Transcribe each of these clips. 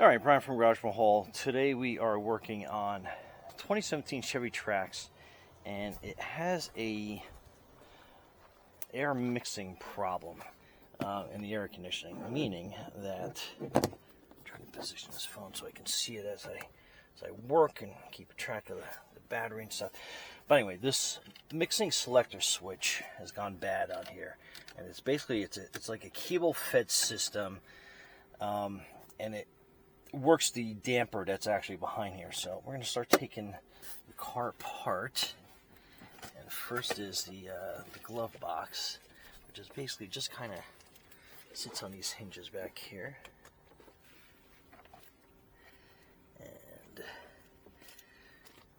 All right, Brian from Garage Mahal. Today we are working on 2017 Chevy Trax, and it has a air mixing problem in the air conditioning, meaning that I'm trying to position this phone so I can see it as I work and keep track of the battery and stuff. But anyway, this mixing selector switch has gone bad on here, and it's basically it's like a cable fed system, and it works the damper that's actually behind here. So we're going to start taking the car apart, and first is the glove box, which is basically just kind of sits on these hinges back here. And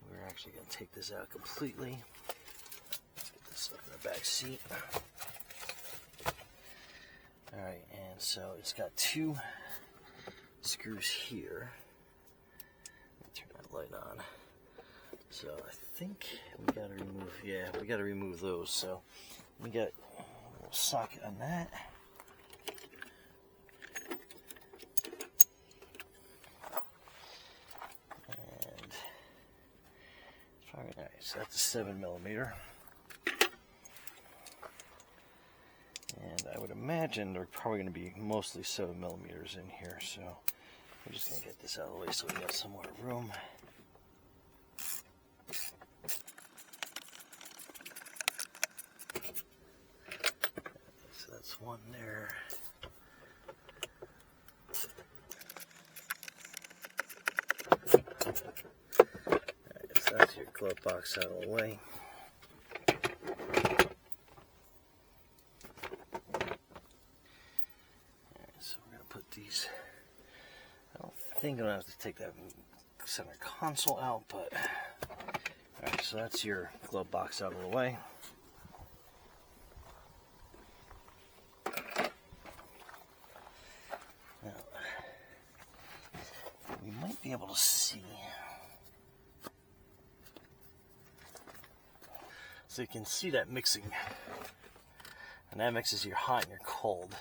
we're actually going to take this out completely. Let's get this up in the back seat. Alright, and so it's got two screws here. Let me turn that light on. So I think we gotta remove those. So we got a little socket on that. And alright, so that's a 7mm. And I would imagine they're probably going to be mostly 7mm in here, so we're just going to get this out of the way so we got some more room. So that's one there. Alright, so that's your glove box out of the way. These, I don't think I'm going to have to take that center console out, but alright, so that's your glove box out of the way. Now, we might be able to see, so you can see that mixing, and that mixes your hot and your cold.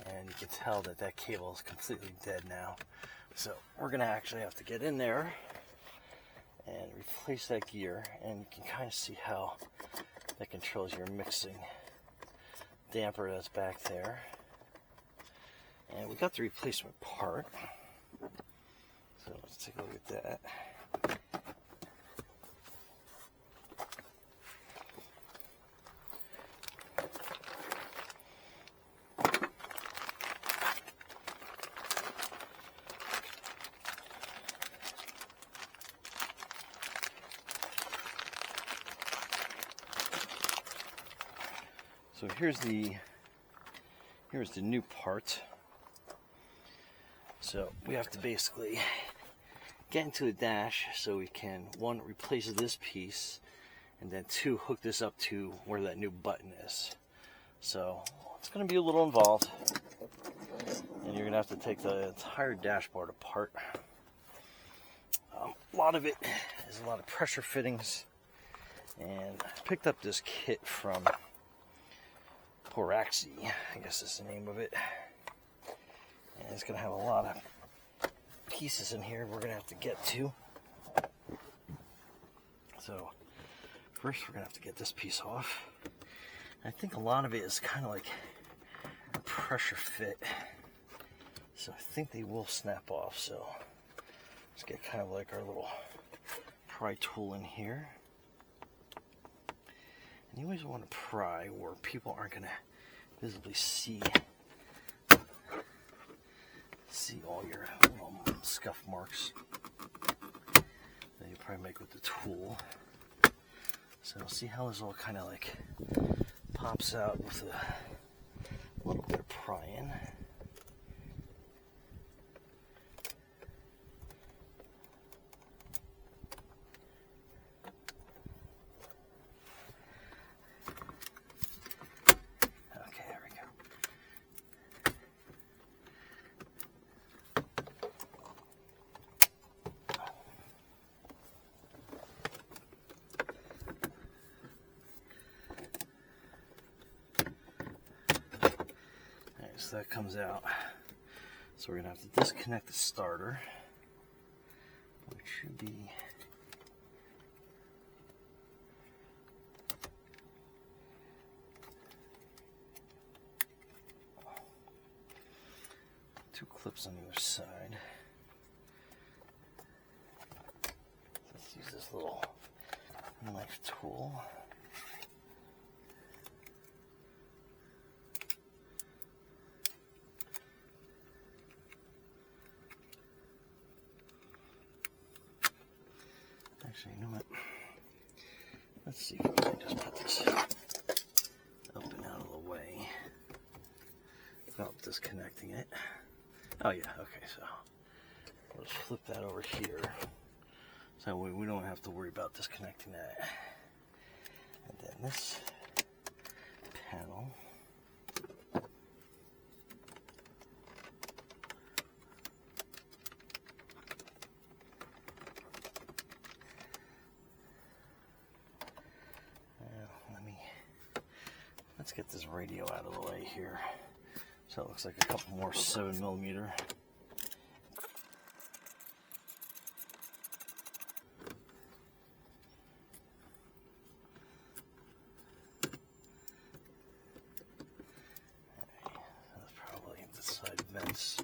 And you can tell that that cable is completely dead now. So we're going to actually have to get in there and replace that gear. And you can kind of see how that controls your mixing damper that's back there. And we got the replacement part. So let's take a look at that. So here's the new part. So we have to basically get into the dash so we can, one, replace this piece, and then two, hook this up to where that new button is. So it's going to be a little involved, and you're going to have to take the entire dashboard apart. A lot of it is a lot of pressure fittings, and I picked up this kit from Poraxi, I guess is the name of it. And it's going to have a lot of pieces in here we're going to have to get to. So first we're going to have to get this piece off. I think a lot of it is kind of like a pressure fit. So I think they will snap off. So let's get kind of like our little pry tool in here. And you always want to pry where people aren't going to visibly see all your little scuff marks that you probably make with the tool. So see how this all kind of like pops out with a little bit of prying. So that comes out. So we're going to have to disconnect the starter, which should be two clips on either side. Let's use this little knife tool. Actually, you know what? Let's see if we can just put this up and out of the way without disconnecting it. Oh yeah, okay, so let's flip that over here. So we don't have to worry about disconnecting that. And then this panel. Let's get this radio out of the way here. So it looks like a couple more 7mm. That's probably the side vents.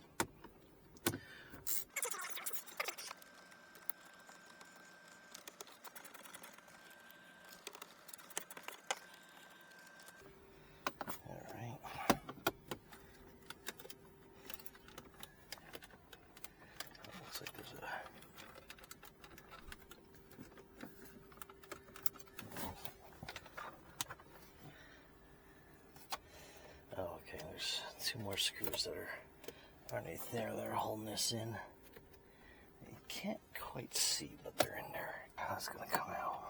Okay, there's two more screws that are underneath there that are holding this in. You can't quite see, but they're in there. That's gonna come out.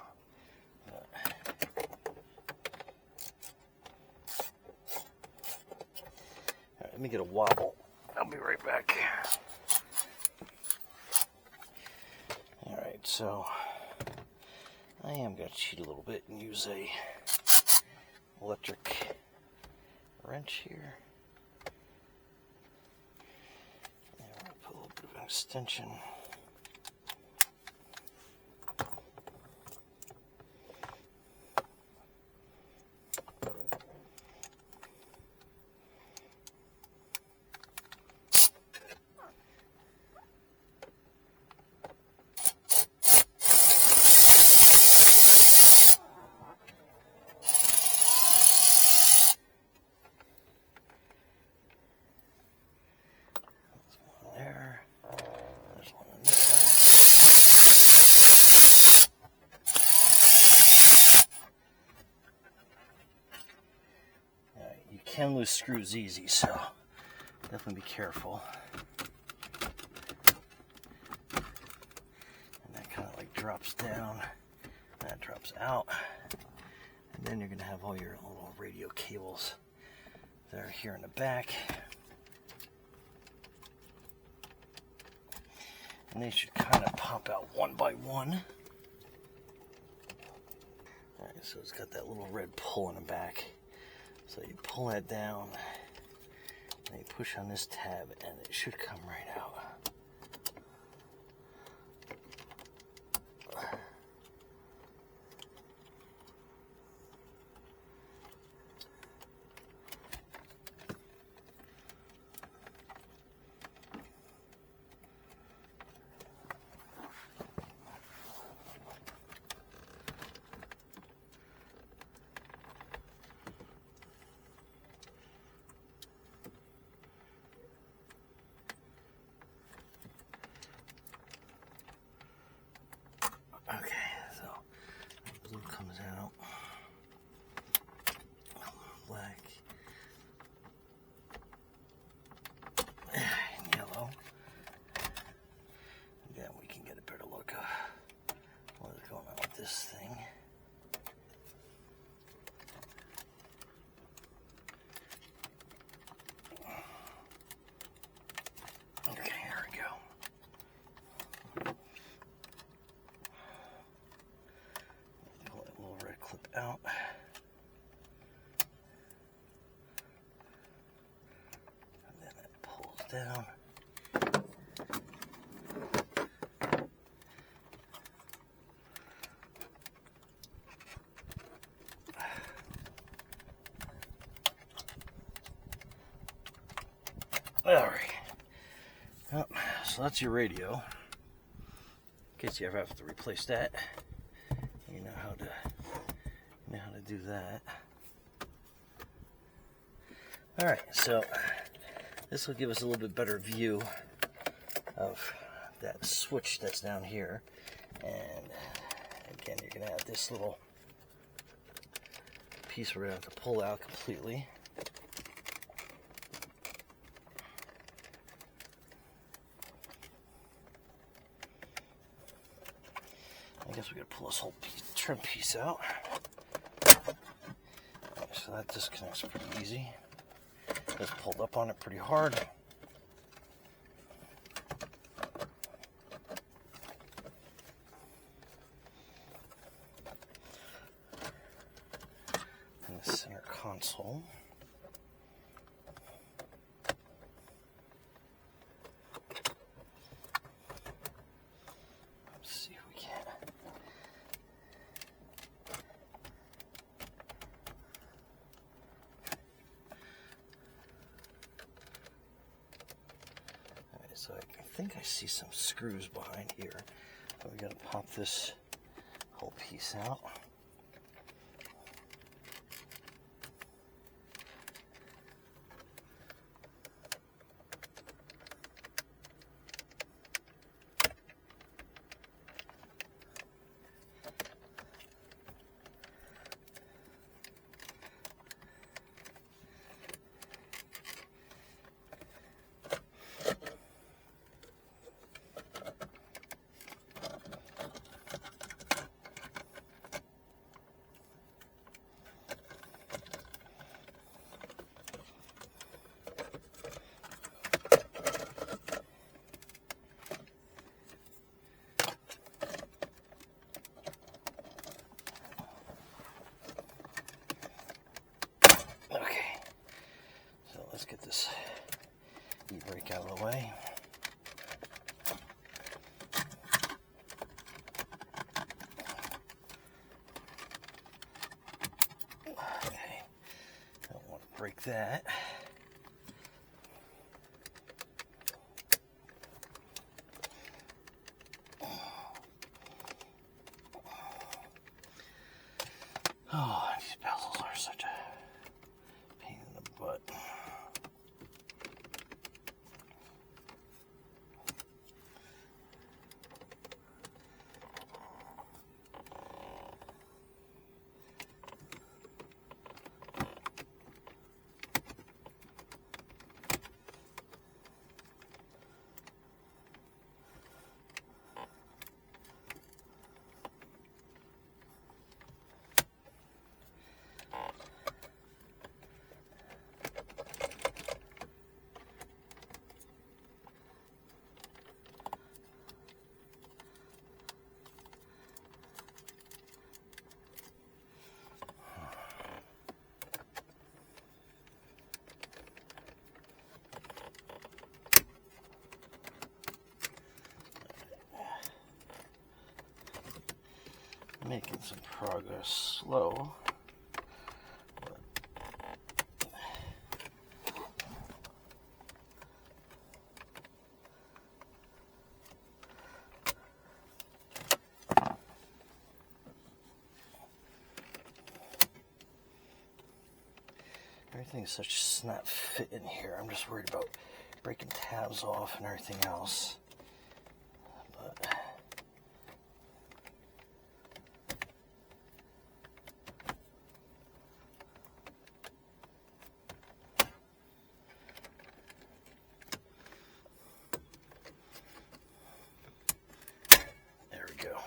Alright, let me get a wobble. I'll be right back. Alright, so I am gonna cheat a little bit and use a electric wrench here. And we'll put a little bit of an extension. Can lose screws easy, so definitely be careful. And that kind of like drops down, that drops out, and then you're going to have all your little radio cables that are here in the back. And they should kind of pop out one by one. Alright, so it's got that little red pull in the back. So you pull that down, and you push on this tab, and it should come right out. Black, and yellow. Then we can get a better look of what is going on with this thing. Okay, here we go. Pull that little red clip out. Down. Alright. Well, so that's your radio. In case you ever have to replace that, you know how to do that. Alright, so this will give us a little bit better view of that switch that's down here. And again, you're going to have this little piece we're going to have to pull out completely. I guess we're going to pull this whole trim piece out. So that disconnects pretty easy. Just pulled up on it pretty hard. And the center console. Let's see if we can. So I think I see some screws behind here. So we got to pop this whole piece out. Let's get this e-brake out of the way. Okay, don't want to break that. Oh, these bezels are such a pain in the butt. Making some progress, slow. Everything's such a snap fit in here. I'm just worried about breaking tabs off and everything else. But there we go.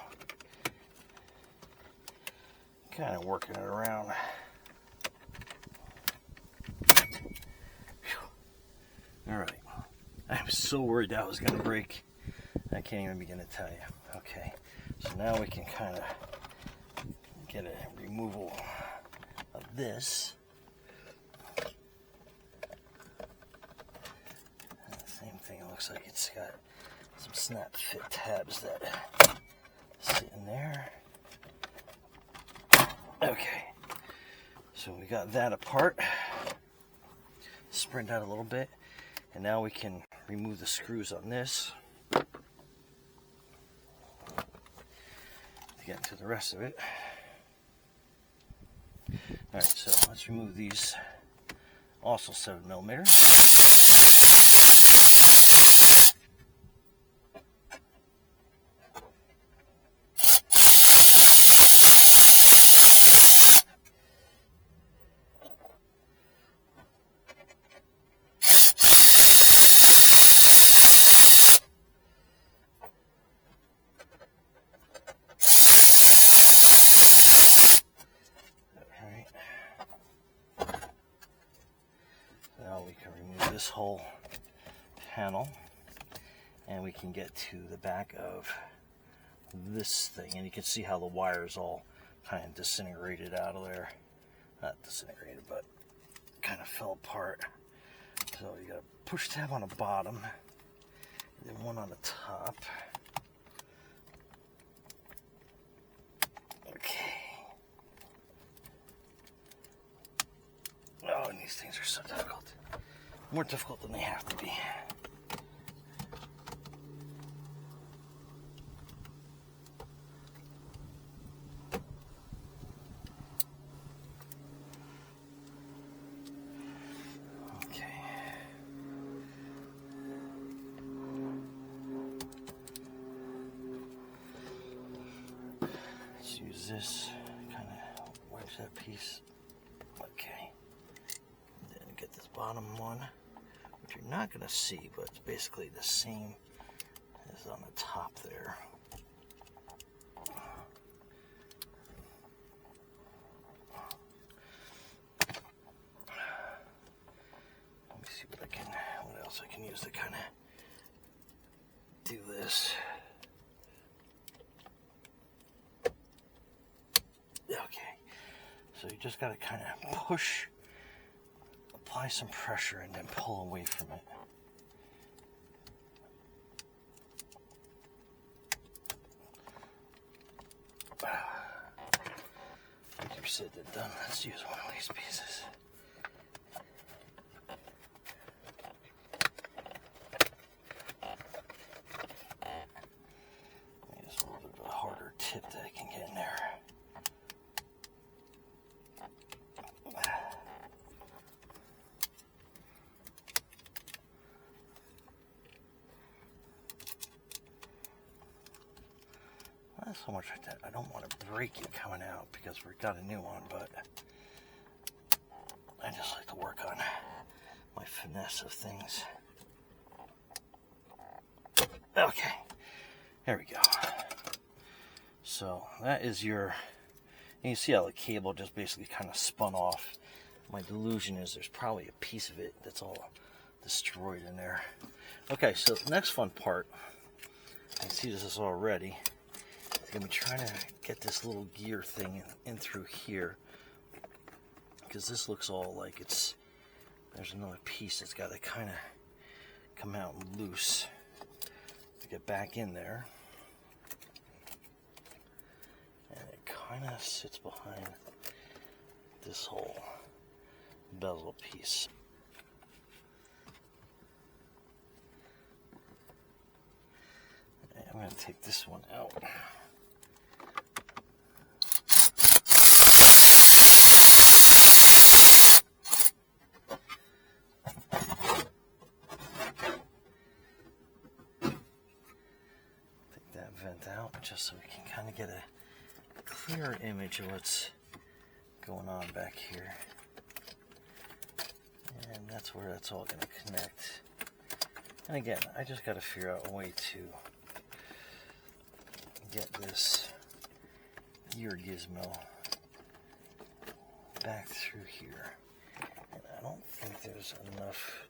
Kind of working it around. Alright, I was so worried that was going to break, I can't even begin to tell you. Okay, so now we can kind of get a removal of this. And the same thing, it looks like it's got some snap fit tabs that sit in there. Okay, so we got that apart. Sprint out a little bit. And now we can remove the screws on this to get into the rest of it. Alright, so let's remove these also 7mm. Now we can remove this whole panel and we can get to the back of this thing, and you can see how the wires all kind of disintegrated out of there. Not disintegrated, but kind of fell apart. So you got a push tab on the bottom and then one on the top. Okay. Oh, and these things are so difficult. More difficult than they have to be. Okay. Let's use this, kind of wipes that piece. Okay. Then get this bottom one, which you're not going to see, but it's basically the same as on the top there. Let me see what else I can use to kind of do this. Okay, so you just got to kind of push, apply some pressure, and then pull away from it. 50% they're done. Let's use one of these pieces. Maybe just a little bit of a harder tip that I can get in there. Not so much like that. I don't want to break it coming out because we've got a new one, but I just like to work on my finesse of things. Okay, there we go. So that is your, you can see how the cable just basically kind of spun off. My delusion is there's probably a piece of it that's all destroyed in there. Okay, so the next fun part, I can see this already. I'm going to be trying to get this little gear thing in through here, because this looks all like it's, there's another piece that's got to kind of come out loose to get back in there, and it kind of sits behind this whole bezel piece. And I'm going to take this one out. Vent out just so we can kind of get a clearer image of what's going on back here, and that's where that's all going to connect. And again, I just got to figure out a way to get this gear gizmo back through here, and I don't think there's enough.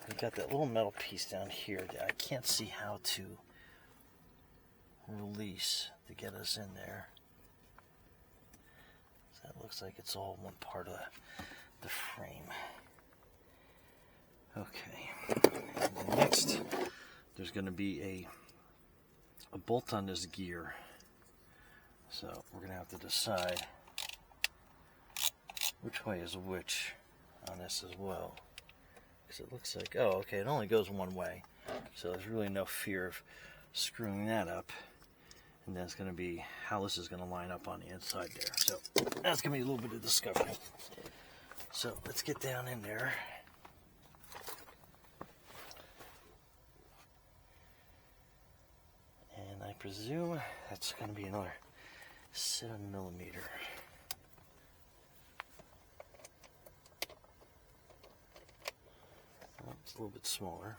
We got that little metal piece down here that I can't see how to release to get us in there. So that looks like it's all one part of the frame. Okay. And then next, there's going to be a bolt on this gear. So we're going to have to decide which way is which on this as well. because it looks like, oh, okay, it only goes one way. So there's really no fear of screwing that up. And then it's going to be how this is going to line up on the inside there. So that's going to be a little bit of discovery. So let's get down in there. And I presume that's going to be another 7mm. Well, it's a little bit smaller.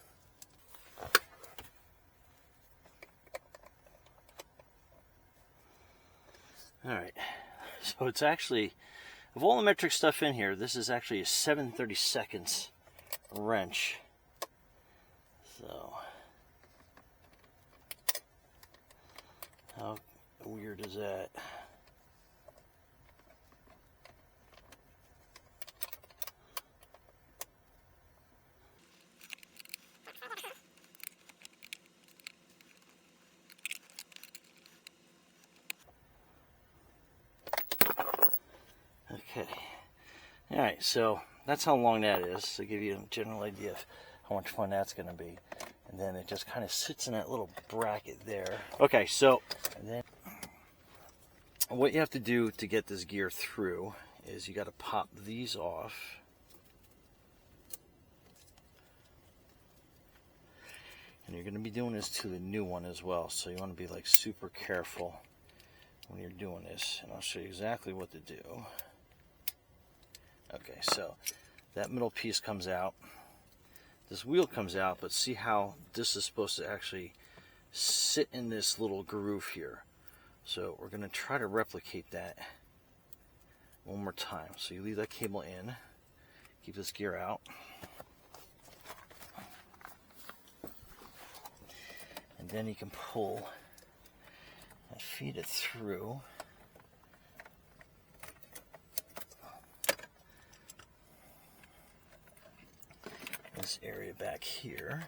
Alright, so it's actually, of all the metric stuff in here, this is actually a 7/32 wrench. So, how weird is that? Okay, alright, so that's how long that is, to give you a general idea of how much fun that's going to be. And then it just kind of sits in that little bracket there. Okay, so and then what you have to do to get this gear through is you got to pop these off. And you're going to be doing this to the new one as well, so you want to be like super careful when you're doing this. And I'll show you exactly what to do. Okay, so that middle piece comes out. This wheel comes out, but see how this is supposed to actually sit in this little groove here. So we're going to try to replicate that one more time. So you leave that cable in, keep this gear out. And then you can pull and feed it through. This area back here.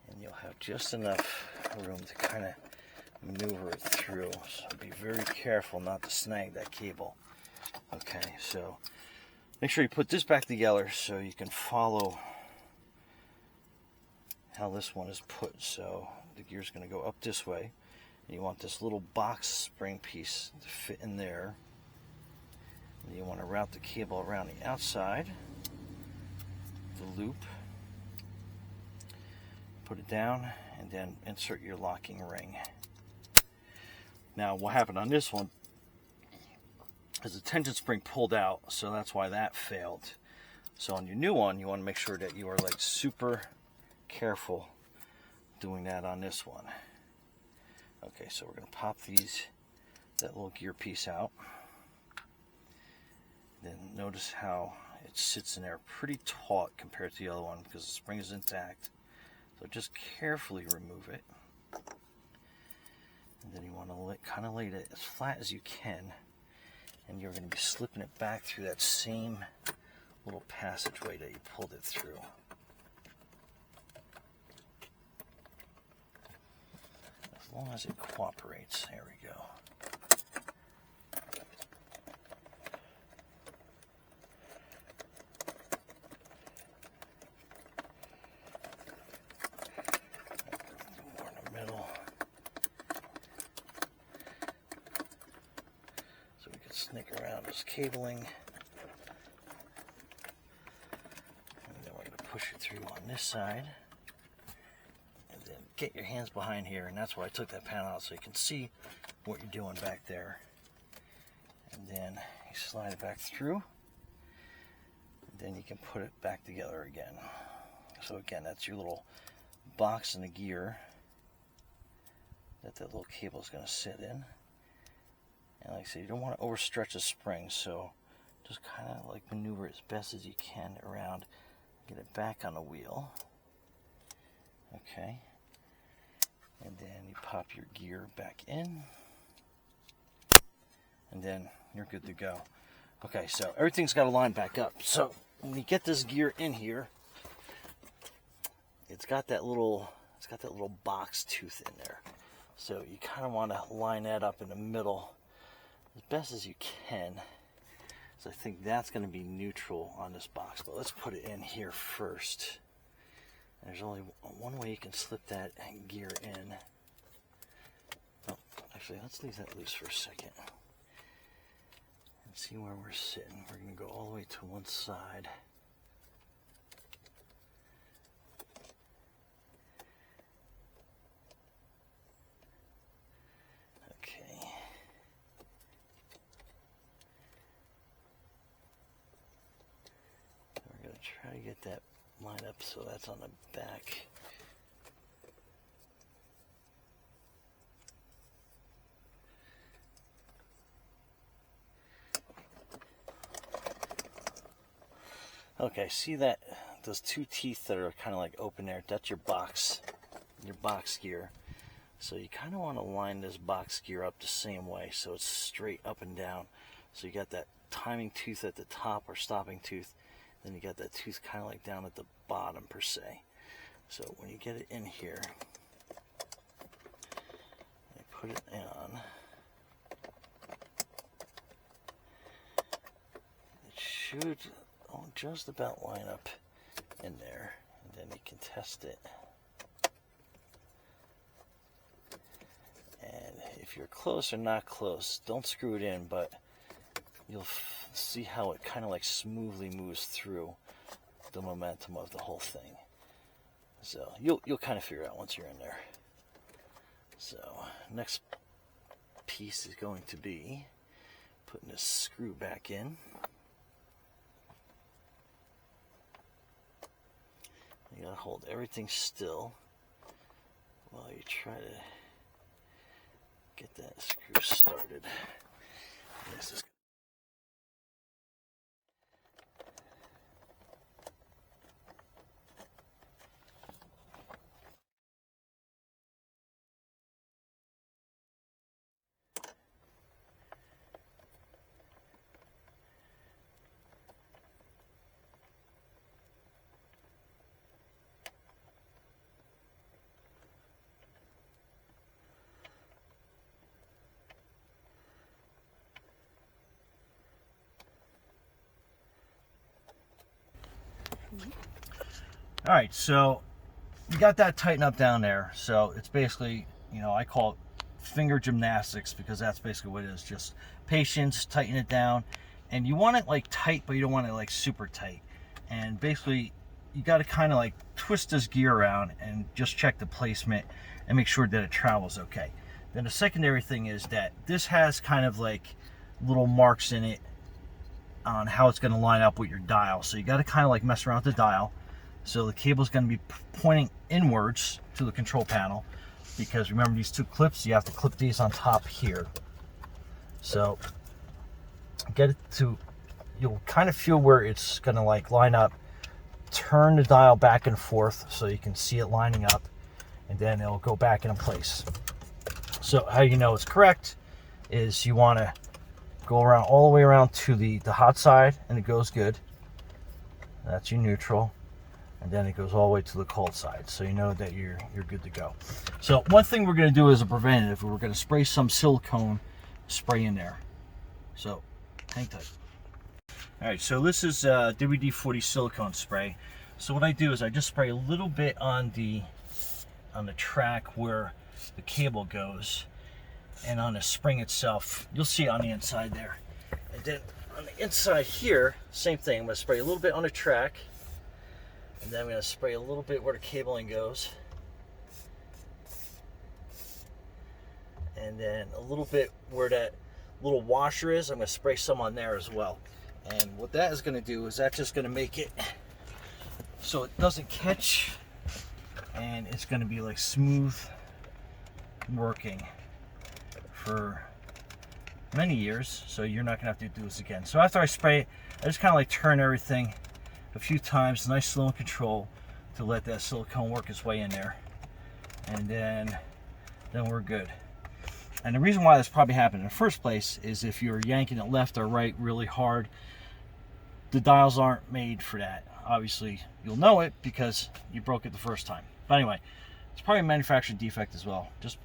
And you'll have just enough room to kind of maneuver it through. So be very careful not to snag that cable. Okay, so make sure you put this back together so you can follow how this one is put. So the gear's going to go up this way. You want this little box spring piece to fit in there. And you want to route the cable around the outside, the loop, put it down, and then insert your locking ring. Now what happened on this one is the tension spring pulled out, so that's why that failed. So on your new one, you want to make sure that you are like super careful doing that on this one. Okay, so we're going to pop that little gear piece out. Then notice how it sits in there pretty taut compared to the other one because the spring is intact. So just carefully remove it. And then you want to kind of lay it as flat as you can. And you're going to be slipping it back through that same little passageway that you pulled it through. As long as it cooperates. There we go. More in the middle. So we can snake around this cabling. And then we're going to push it through on this side. Get your hands behind here, and that's why I took that panel out so you can see what you're doing back there. And then you slide it back through, and then you can put it back together again. So again, that's your little box in the gear that little cable is going to sit in. And like I said, you don't want to overstretch the spring, so just kind of like maneuver as best as you can around, get it back on the wheel. Okay. And then you pop your gear back in, and then you're good to go. Okay, so everything's got to line back up. So when you get this gear in here, it's got that little box tooth in there. So you kind of want to line that up in the middle as best as you can. So I think that's going to be neutral on this box, but let's put it in here first. There's only one way you can slip that gear in. Oh, actually, let's leave that loose for a second. And see where we're sitting. We're going to go all the way to one side. Okay. We're going to try to get that line up so that's on the back. Okay, see that those two teeth that are kind of like open there, that's your box gear. So you kind of want to line this box gear up the same way so it's straight up and down. So you got that timing tooth at the top, or stopping tooth, then you got that tooth kind of like down at the bottom per se. So when you get it in here, you put it on. It should just about line up in there, and then you can test it. And if you're close or not close, don't screw it in, but you'll see how it kind of like smoothly moves through the momentum of the whole thing. So you'll kind of figure it out once you're in there. So next piece is going to be putting this screw back in. You gotta hold everything still while you try to get that screw started. This is all right, so you got that tightened up down there. So it's basically, you know, I call it finger gymnastics, because that's basically what it is. Just patience, tighten it down. And you want it like tight, but you don't want it like super tight. And basically, you got to kind of like twist this gear around and just check the placement and make sure that it travels okay. Then the secondary thing is that this has kind of like little marks in it on how it's going to line up with your dial. So you got to kind of like mess around with the dial. So the cable is going to be pointing inwards to the control panel, because remember these two clips, you have to clip these on top here. So get it to, you'll kind of feel where it's going to like line up. Turn the dial back and forth so you can see it lining up, and then it'll go back into place. So how you know it's correct is you want to go around all the way around to the hot side, and it goes good. That's your neutral. And then it goes all the way to the cold side, so you know that you're good to go. So one thing we're going to do as a preventative, we're going to spray some silicone spray in there. So hang tight. All right, so this is WD-40 silicone spray. So what I do is I just spray a little bit on the track where the cable goes, and on the spring itself. You'll see it on the inside there. And then on the inside here, same thing. I'm going to spray a little bit on the track. And then I'm going to spray a little bit where the cabling goes. And then a little bit where that little washer is, I'm going to spray some on there as well. And what that is going to do is that's just going to make it so it doesn't catch, and it's going to be like smooth working for many years, so you're not going to have to do this again. So after I spray it, I just kind of like turn everything a few times, nice slow and control, to let that silicone work its way in there, and then we're good. And the reason why this probably happened in the first place is if you're yanking it left or right really hard, the dials aren't made for that. Obviously you'll know it because you broke it the first time. But anyway, it's probably a manufacturing defect as well. Just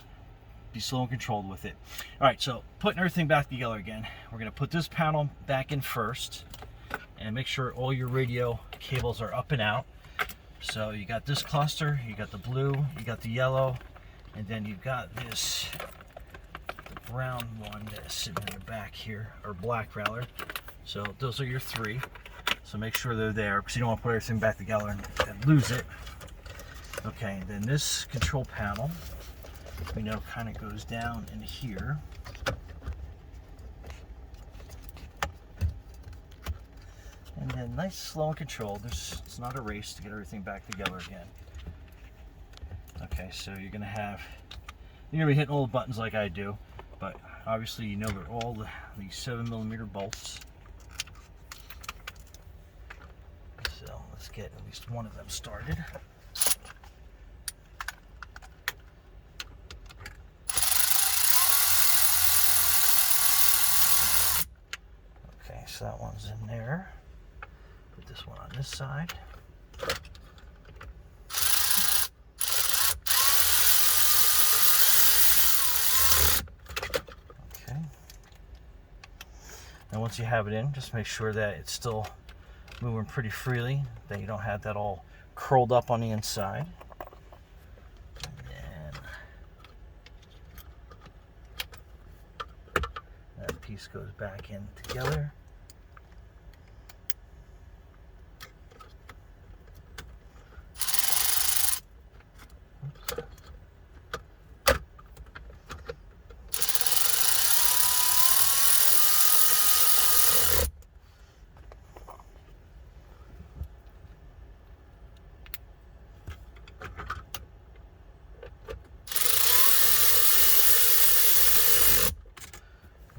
be slow and controlled with it. All right, so putting everything back together again. We're gonna put this panel back in first and make sure all your radio cables are up and out. So you got this cluster, you got the blue, you got the yellow, and then you've got this the brown one that's sitting in the back here, or black rather. So those are your three. So make sure they're there because you don't want to put everything back together and lose it. Okay, then this control panel, we know kind of goes down in here. And then nice, slow and controlled. It's not a race to get everything back together again. Okay, so you're gonna be hitting all the buttons like I do, but obviously you know they're all these 7mm bolts. So let's get at least one of them started. Okay, so that one's in there. Put this one on this side. Okay. And once you have it in, just make sure that it's still moving pretty freely, that you don't have that all curled up on the inside. And then that piece goes back in together.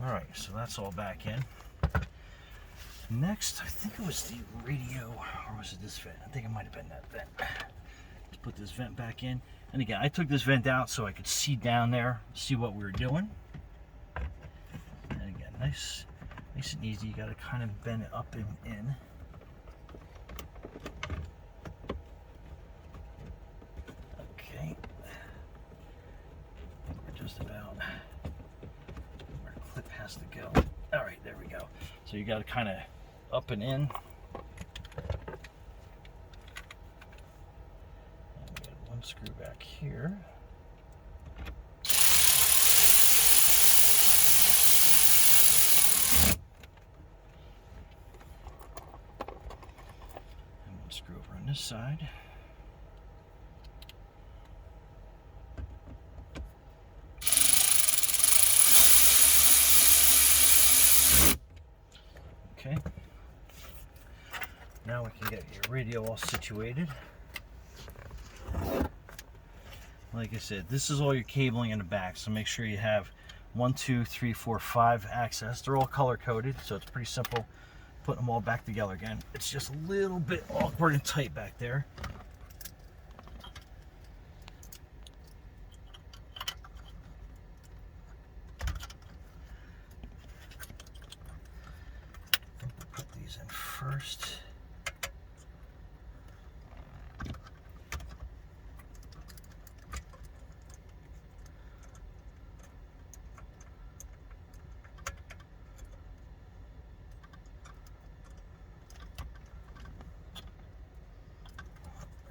Alright, so that's all back in. Next, I think it was the radio, or was it this vent? I think it might have been that vent. Let's put this vent back in. And again, I took this vent out so I could see down there, see what we were doing. And again, nice and easy. You got to kind of bend it up and in. Okay. We're just about where the clip has to go. All right, there we go. So you got to kind of up and in. And we got one screw back here. And one screw over on this side. Okay, now we can get your radio all situated. Like I said, this is all your cabling in the back, so make sure you have 1, 2, 3, 4, 5 access. They're all color coded, so it's pretty simple putting them all back together again. It's just a little bit awkward and tight back there. In first.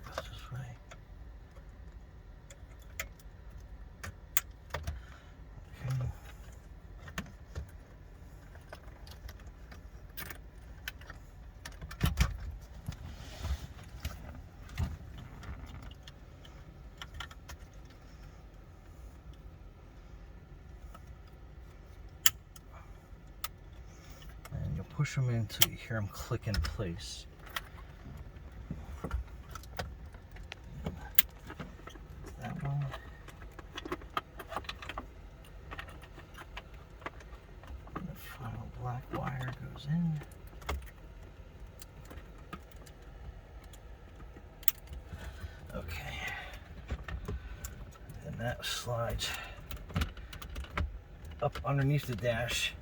Goes this way. Okay. Push them in until you hear them click in place. That one. And the final black wire goes in. Okay. And that slides up underneath the dash.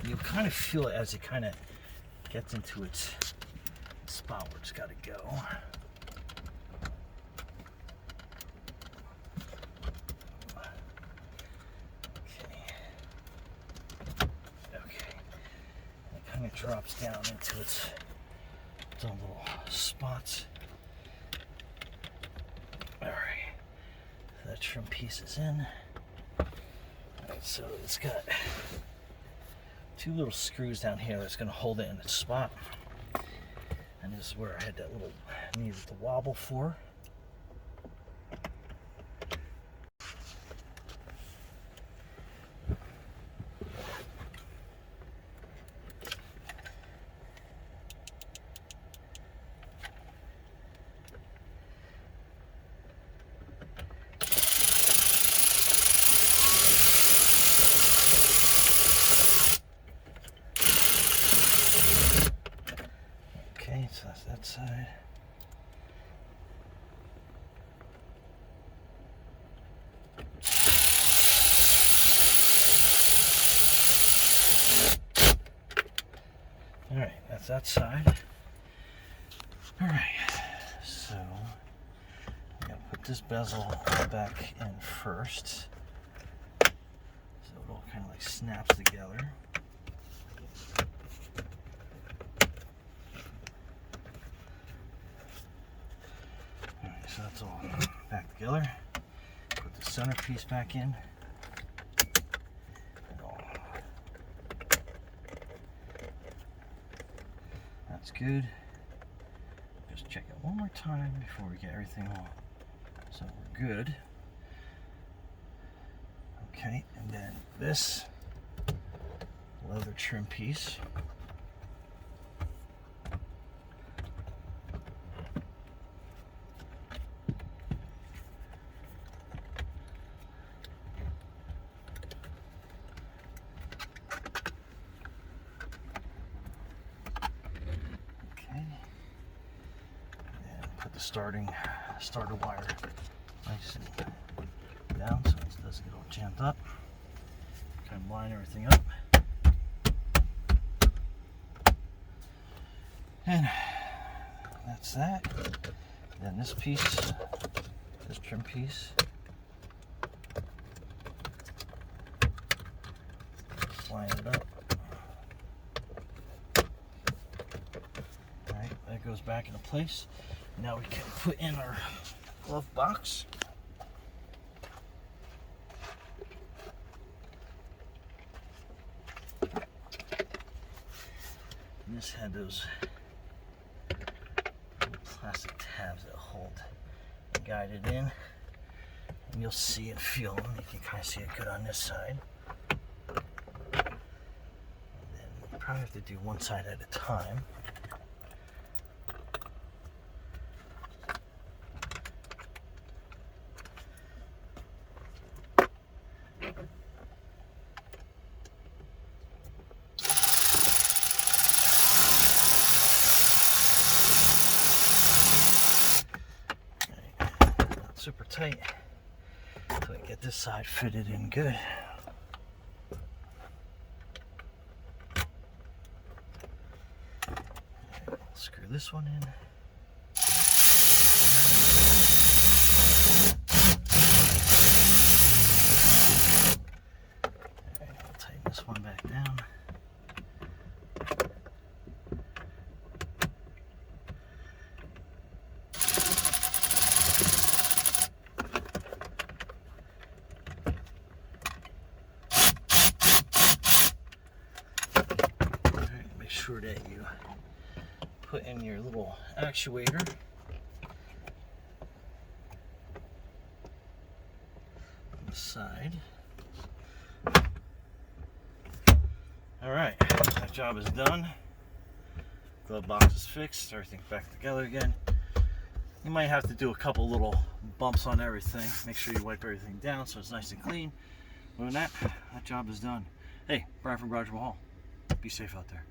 You kind of feel it as it kind of gets into its spot where it's got to go. it drops down into its own little spots. Alright, that trim piece is in. Alright, so it's got two little screws down here that's going to hold it in its spot. And this is where I had that little, needed the wobble for. Okay, so that's that side. Alright, that's that side. Alright, so I'm going to put this bezel back in first. So it all kind of like snaps together. So that's all back together. Put the centerpiece back in. That's good. Just check it one more time before we get everything all. So we're good. Okay, and then this leather trim piece. Put the starter wire nice and down so it doesn't get all jammed up. Kind of line everything up. And that's that. Then this piece, this trim piece, line it up. Alright, that goes back into place. Now we can put in our glove box. And this had those little plastic tabs that hold and guide it in. And you'll see and feel them. You can kind of see it good on this side. And then you probably have to do one side at a time. Super tight so I get this side fitted in good. Screw this one in. I'll tighten this one back down. Sure that you put in your little actuator. On the side. Alright, that job is done. Glove box is fixed, everything's back together again. You might have to do a couple little bumps on everything. Make sure you wipe everything down so it's nice and clean. Other than that, that job is done. Hey, Brian from Garage Hall. Be safe out there.